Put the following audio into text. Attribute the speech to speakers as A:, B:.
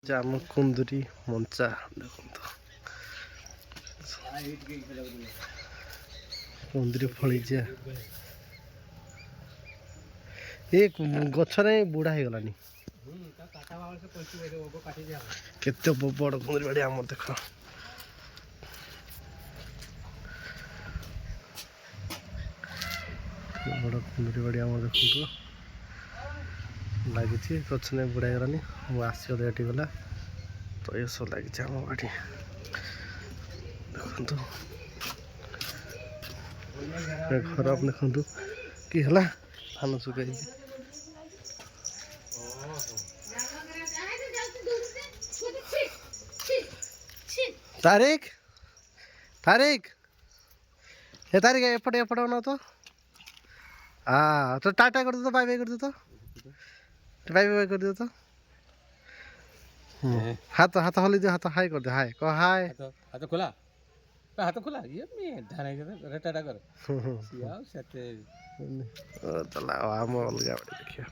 A: जाम कुंदरी मंचा देखो कुंदरी फली एक गछ बुढ़ा हो गलानी केते बड़ कुंदरी बाड़ी आम देख बड़ कुंदरी बाड़ी आम देखो लगी गछ नहीं बुढ़ा गलानी आस गला तो ये सब लगी आम बाड़ी देखु घर देखु कि है धान सुखाई तारिक तारिक हे तारिक एपटे एपटे ना तो हाँ तो टाटा कर दे तो बाय बाय कर दे तो बाय बाय कर दे तो हाथ हाथ हली दे हाथ हाय कर दे हाय कह हाय
B: हाथ खोला हाथ खोला ये मैं धाने के टाटा कर सियाओ सते
A: चला आम अलग देखिए